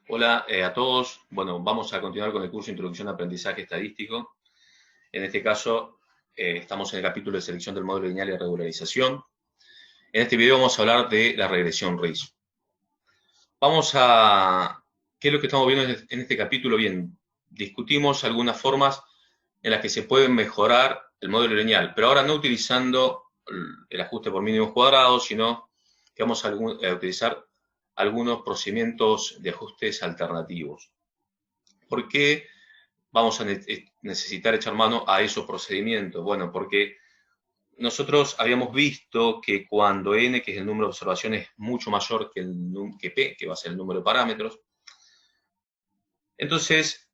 Hola a todos. Bueno, vamos a continuar con el curso Introducción a Aprendizaje Estadístico. En este caso, estamos en el capítulo de selección del modelo lineal y regularización. En este video vamos a hablar de la regresión Risch. ¿Qué es lo que estamos viendo en este capítulo? Bien, discutimos algunas formas en las que se puede mejorar el modelo lineal, pero ahora no utilizando el ajuste por mínimos cuadrados, sino que vamos a utilizar algunos procedimientos de ajustes alternativos. ¿Por qué vamos a necesitar echar mano a esos procedimientos? Bueno, porque nosotros habíamos visto que cuando n, que es el número de observaciones, es mucho mayor que p, que va a ser el número de parámetros, entonces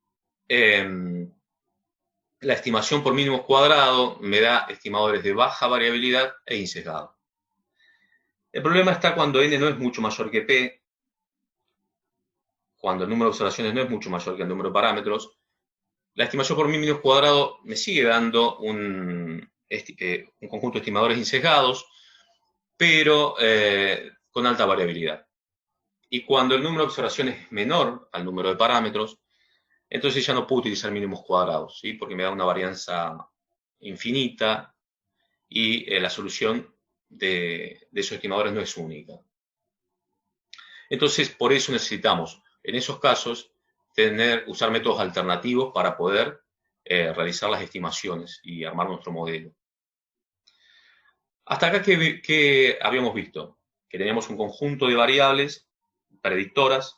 la estimación por mínimos cuadrado me da estimadores de baja variabilidad e insesgado. El problema está cuando n no es mucho mayor que p, cuando el número de observaciones no es mucho mayor que el número de parámetros. La estimación por mínimos cuadrado me sigue dando un conjunto de estimadores insesgados, pero con alta variabilidad. Y cuando el número de observaciones es menor al número de parámetros, entonces ya no puedo utilizar mínimos cuadrados, ¿sí? Porque me da una varianza infinita y la solución de esos estimadores no es única. Entonces, por eso necesitamos, en esos casos, usar métodos alternativos para poder realizar las estimaciones y armar nuestro modelo. Hasta acá, ¿qué habíamos visto? Que teníamos un conjunto de variables predictoras,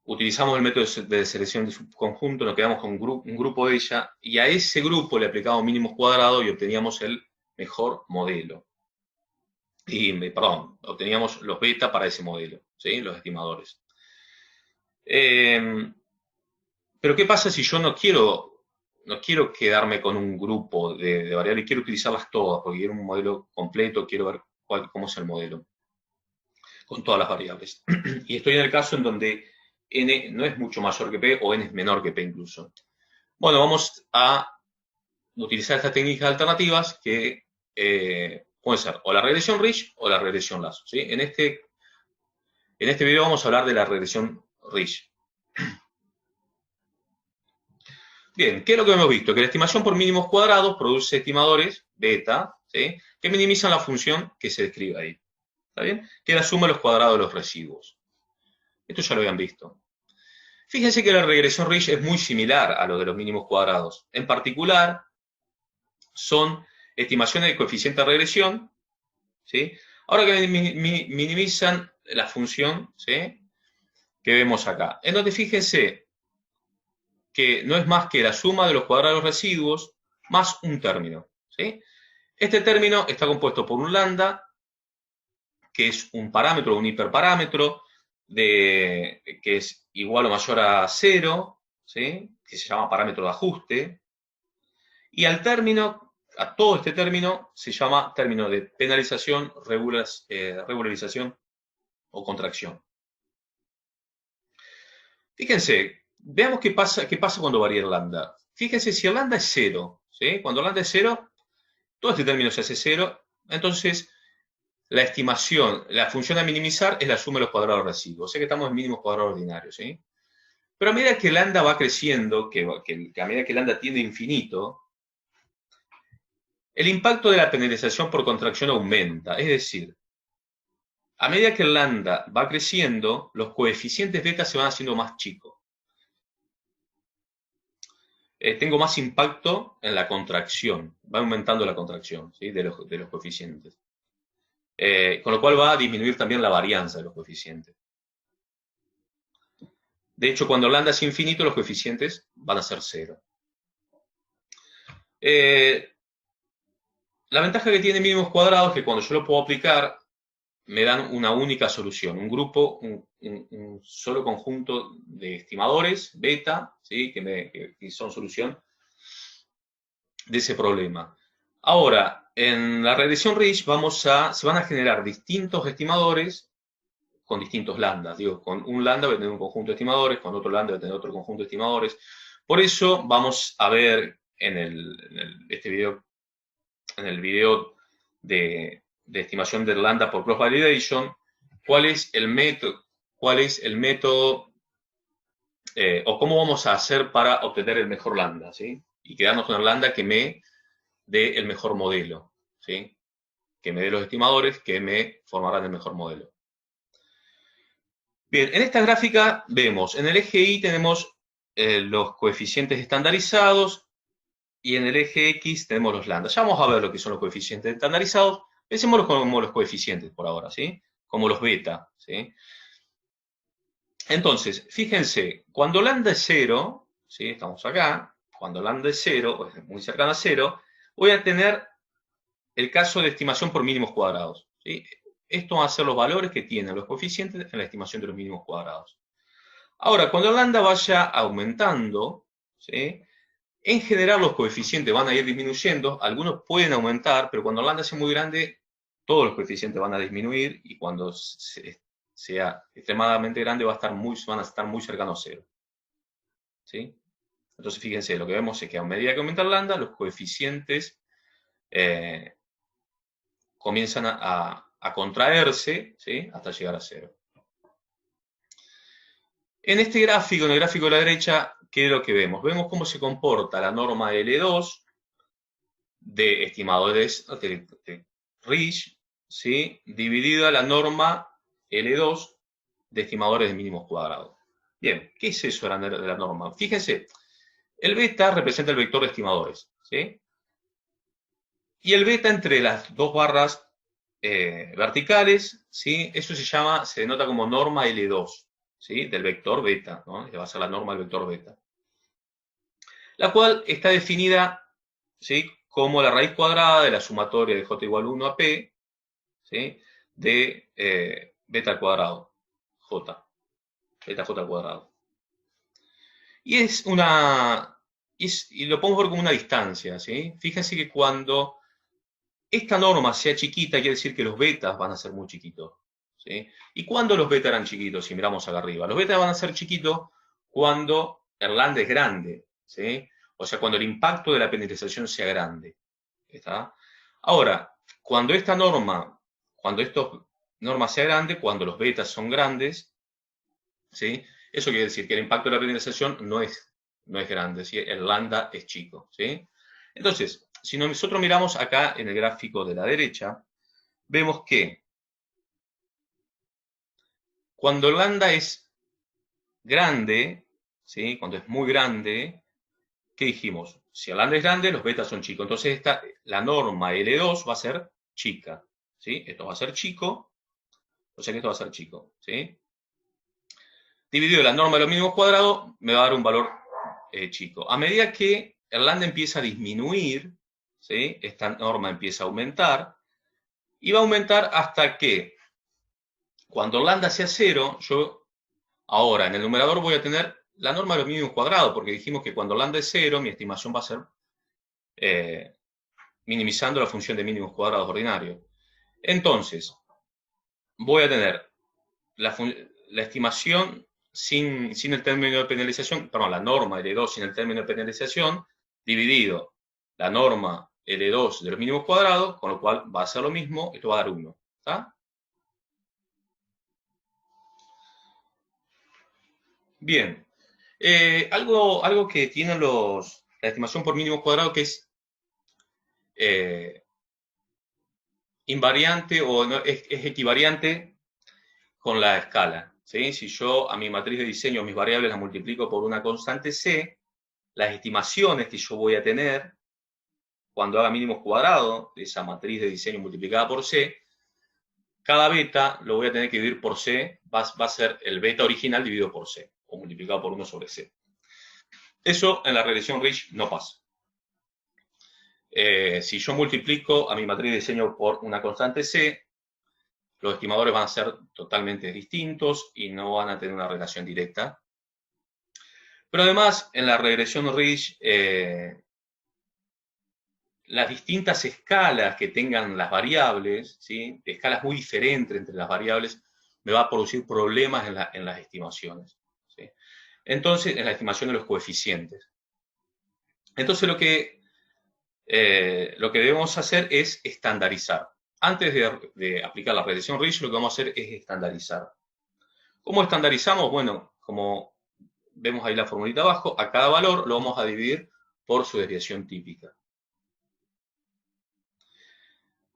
utilizamos el método de selección de subconjunto, nos quedamos con un grupo de ella, y a ese grupo le aplicamos mínimos cuadrados y obteníamos el mejor modelo. Obteníamos los beta para ese modelo, ¿sí? Los estimadores. Pero ¿qué pasa si yo no quiero quedarme con un grupo de variables, quiero utilizarlas todas, porque quiero un modelo completo, quiero ver cómo es el modelo, con todas las variables? Y estoy en el caso en donde n no es mucho mayor que p, o n es menor que p incluso. Bueno, vamos a utilizar estas técnicas alternativas que pueden ser o la regresión Risch o la regresión Lasso, ¿sí? En este video vamos a hablar de la regresión Risch. Bien, ¿qué es lo que hemos visto? Que la estimación por mínimos cuadrados produce estimadores beta, ¿sí? Que minimizan la función que se describe ahí. ¿Está bien? Que es la suma de los cuadrados de los residuos. Esto ya lo habían visto. Fíjense que la regresión Risch es muy similar a lo de los mínimos cuadrados. En particular, son estimaciones de coeficiente de regresión, ¿sí? Ahora que minimizan la función, ¿sí? Que vemos acá. Entonces, fíjense que no es más que la suma de los cuadrados residuos más un término, ¿sí? Este término está compuesto por un lambda, que es un parámetro, un hiperparámetro, que es igual o mayor a 0, ¿sí? Que se llama parámetro de ajuste, y al término, a todo este término, se llama término de penalización, regularización o contracción. Fíjense, veamos qué pasa cuando varía el lambda. Fíjense, si el lambda es 0, ¿sí? Cuando el lambda es 0, todo este término se hace 0, entonces la estimación, la función a minimizar es la suma de los cuadrados residuos. O sea que estamos en mínimos cuadrados ordinarios, ¿sí? Pero a medida que el lambda va creciendo, que a medida que el lambda tiende a infinito, el impacto de la penalización por contracción aumenta. Es decir, a medida que el lambda va creciendo, los coeficientes beta se van haciendo más chicos. Tengo más impacto en la contracción, va aumentando la contracción, ¿sí? de los coeficientes. Con lo cual va a disminuir también la varianza de los coeficientes. De hecho, cuando lambda es infinito, los coeficientes van a ser 0. La ventaja que tiene mínimos cuadrados es que cuando yo lo puedo aplicar, me dan una única solución, un grupo, un solo conjunto de estimadores, beta, ¿sí? que son solución de ese problema. Ahora, en la regresión Risch se van a generar distintos estimadores con distintos lambdas. Digo, con un lambda voy a tener un conjunto de estimadores, con otro lambda voy a tener otro conjunto de estimadores. Por eso vamos a ver en el video de estimación del lambda por cross validation, cuál es el método, cuál es el método o cómo vamos a hacer para obtener el mejor lambda, ¿sí? Y quedarnos con el lambda que me dé el mejor modelo, ¿sí? Que me dé los estimadores que me formarán el mejor modelo. Bien, en esta gráfica vemos, en el eje Y tenemos los coeficientes estandarizados y en el eje X tenemos los lambda. Ya vamos a ver lo que son los coeficientes estandarizados. Pensémoslos como los coeficientes por ahora, ¿sí? Como los beta, ¿sí? Entonces, fíjense, cuando lambda es 0, ¿sí? Estamos acá, cuando lambda es 0, o es muy cercano a 0, voy a tener el caso de estimación por mínimos cuadrados, ¿sí? Esto va a ser los valores que tienen los coeficientes en la estimación de los mínimos cuadrados. Ahora, cuando lambda vaya aumentando, ¿sí? En general los coeficientes van a ir disminuyendo, algunos pueden aumentar, pero cuando lambda sea muy grande, todos los coeficientes van a disminuir y cuando sea extremadamente grande van a estar muy cercanos a 0. ¿Sí? Entonces fíjense, lo que vemos es que a medida que aumenta el lambda, los coeficientes comienzan a contraerse, ¿sí? Hasta llegar a 0. En este gráfico, en el gráfico de la derecha, ¿qué es lo que vemos? Vemos cómo se comporta la norma L2 de estimadores de Rich, ¿sí? Dividida la norma L2 de estimadores de mínimos cuadrados. Bien, ¿qué es eso de la norma? Fíjense, el beta representa el vector de estimadores, ¿sí? Y el beta entre las dos barras verticales, ¿sí? Eso se denota como norma L2, ¿sí? Del vector beta, ¿no? Que va a ser la norma del vector beta. La cual está definida, ¿sí? Como la raíz cuadrada de la sumatoria de j igual 1 a p, ¿sí? De beta al cuadrado, beta j al cuadrado. Y y lo podemos ver como una distancia, ¿sí? Fíjense que cuando esta norma sea chiquita, quiere decir que los betas van a ser muy chiquitos, ¿sí? ¿Y cuándo los betas eran chiquitos? Si miramos acá arriba. Los betas van a ser chiquitos cuando el lambda es grande, ¿sí? O sea, cuando el impacto de la penalización sea grande. ¿Está? Ahora, cuando esta norma sea grande, cuando los betas son grandes, ¿sí? Eso quiere decir que el impacto de la penalización no es grande, ¿sí? El lambda es chico, ¿sí? Entonces, si nosotros miramos acá en el gráfico de la derecha, vemos que cuando el lambda es grande, ¿sí? Cuando es muy grande, ¿qué dijimos? Si el lambda es grande, los betas son chicos. Entonces la norma L2 va a ser chica, ¿sí? Esto va a ser chico, o sea que esto va a ser chico, ¿sí? Dividido la norma de los mínimos cuadrados, me va a dar un valor chico. A medida que el lambda empieza a disminuir, ¿sí? Esta norma empieza a aumentar, y va a aumentar hasta que, cuando el lambda sea 0, yo ahora en el numerador voy a tener la norma de los mínimos cuadrados, porque dijimos que cuando lambda es 0, mi estimación va a ser minimizando la función de mínimos cuadrados ordinario. Entonces, voy a tener la estimación sin el término de penalización, perdón, la norma L2 sin el término de penalización, dividido la norma L2 de los mínimos cuadrados, con lo cual va a ser lo mismo, esto va a dar 1. ¿Está? Bien. Algo que tienen la estimación por mínimos cuadrados que es invariante o no, es equivariante con la escala, ¿sí? Si yo a mi matriz de diseño, mis variables las multiplico por una constante c, las estimaciones que yo voy a tener cuando haga mínimos cuadrados de esa matriz de diseño multiplicada por c, cada beta lo voy a tener que dividir por c, va a ser el beta original dividido por c, o multiplicado por 1 sobre c. Eso en la regresión Rich no pasa. Si yo multiplico a mi matriz de diseño por una constante c, los estimadores van a ser totalmente distintos y no van a tener una relación directa. Pero además, en la regresión Rich, las distintas escalas que tengan las variables, ¿sí? Escalas muy diferentes entre las variables, me va a producir problemas en las estimaciones, ¿sí? Entonces, en la estimación de los coeficientes. Entonces, lo que debemos hacer es estandarizar. Antes de aplicar la regresión Rich, lo que vamos a hacer es estandarizar. ¿Cómo estandarizamos? Bueno, como vemos ahí la formulita abajo, a cada valor lo vamos a dividir por su desviación típica.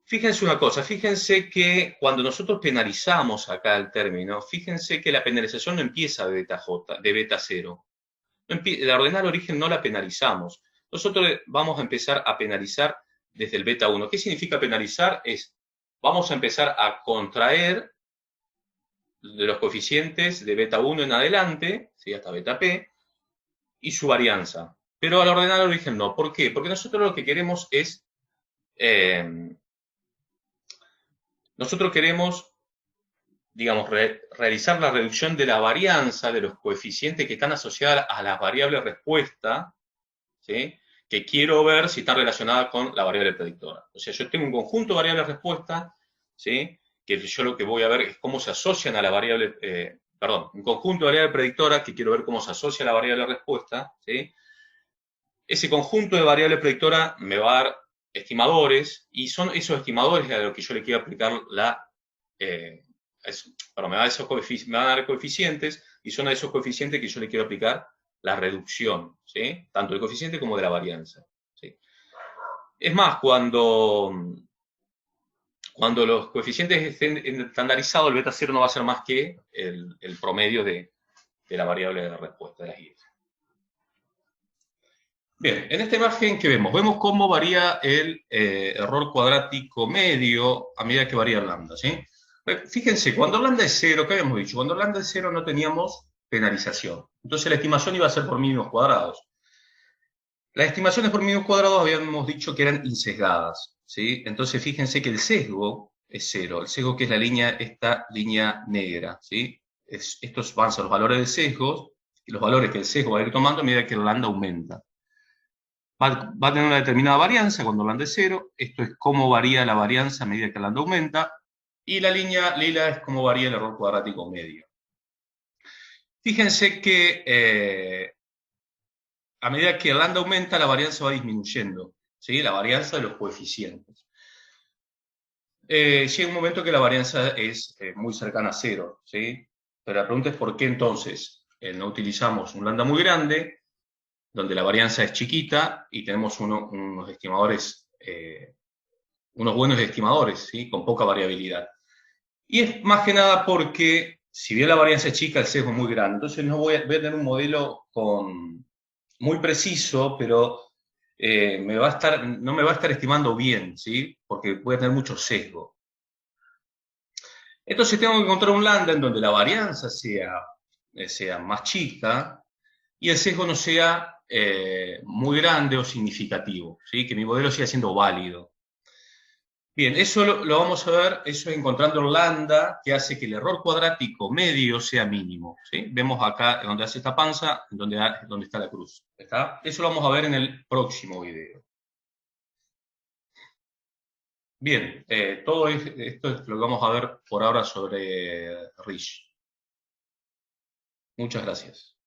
Fíjense una cosa, fíjense que cuando nosotros penalizamos acá el término, fíjense que la penalización no empieza de beta j, de beta 0. La ordenada origen no la penalizamos. Nosotros vamos a empezar a penalizar desde el beta 1. ¿Qué significa penalizar? Vamos a empezar a contraer de los coeficientes de beta 1 en adelante, ¿sí? Hasta beta p, y su varianza. Pero al ordenar el origen no. ¿Por qué? Porque nosotros lo que queremos es, digamos, realizar la reducción de la varianza de los coeficientes que están asociados a las variables respuesta, ¿sí? Que quiero ver si están relacionadas con la variable predictora. O sea, yo tengo un conjunto de variables respuesta, ¿sí? Que yo lo que voy a ver es cómo se asocian a la variable, un conjunto de variables predictoras que quiero ver cómo se asocia a la variable respuesta, ¿sí? Ese conjunto de variables predictoras me va a dar estimadores, y son esos estimadores a los que yo le quiero aplicar me va a dar coeficientes, y son a esos coeficientes que yo le quiero aplicar la reducción, ¿sí? Tanto del coeficiente como de la varianza, ¿sí? Es más, cuando los coeficientes estén estandarizados, el beta 0 no va a ser más que el promedio de la variable de respuesta de las IF. Bien, en esta imagen, ¿qué vemos? Vemos cómo varía el error cuadrático medio a medida que varía el lambda, ¿sí? Fíjense, cuando lambda es 0, ¿qué habíamos dicho? Cuando lambda es 0 no teníamos penalización. Entonces la estimación iba a ser por mínimos cuadrados. Las estimaciones por mínimos cuadrados habíamos dicho que eran insesgadas, ¿sí? Entonces fíjense que el sesgo es 0. El sesgo, que es esta línea negra, ¿sí? Estos van a ser los valores del sesgo, y los valores que el sesgo va a ir tomando a medida que el lambda aumenta. Va a tener una determinada varianza cuando lambda es 0. Esto es cómo varía la varianza a medida que el lambda aumenta. Y la línea lila es cómo varía el error cuadrático medio. Fíjense que a medida que el lambda aumenta, la varianza va disminuyendo, ¿sí? La varianza de los coeficientes. Llega un momento que la varianza es muy cercana a 0, ¿sí? Pero la pregunta es por qué entonces no utilizamos un lambda muy grande, donde la varianza es chiquita, y tenemos unos estimadores, unos buenos estimadores, ¿sí? Con poca variabilidad. Y es más que nada porque, si bien la varianza es chica, el sesgo es muy grande. Entonces no voy a tener un modelo muy preciso, pero no me va a estar estimando bien, ¿sí? Porque puede tener mucho sesgo. Entonces tengo que encontrar un lambda en donde la varianza sea más chica y el sesgo no sea muy grande o significativo, ¿sí? Que mi modelo siga siendo válido. Bien, eso lo vamos a ver, eso encontrando el lambda, que hace que el error cuadrático medio sea mínimo, ¿sí? Vemos acá donde hace esta panza, donde está la cruz, ¿está? Eso lo vamos a ver en el próximo video. Bien, todo esto es lo que vamos a ver por ahora sobre Risch. Muchas gracias.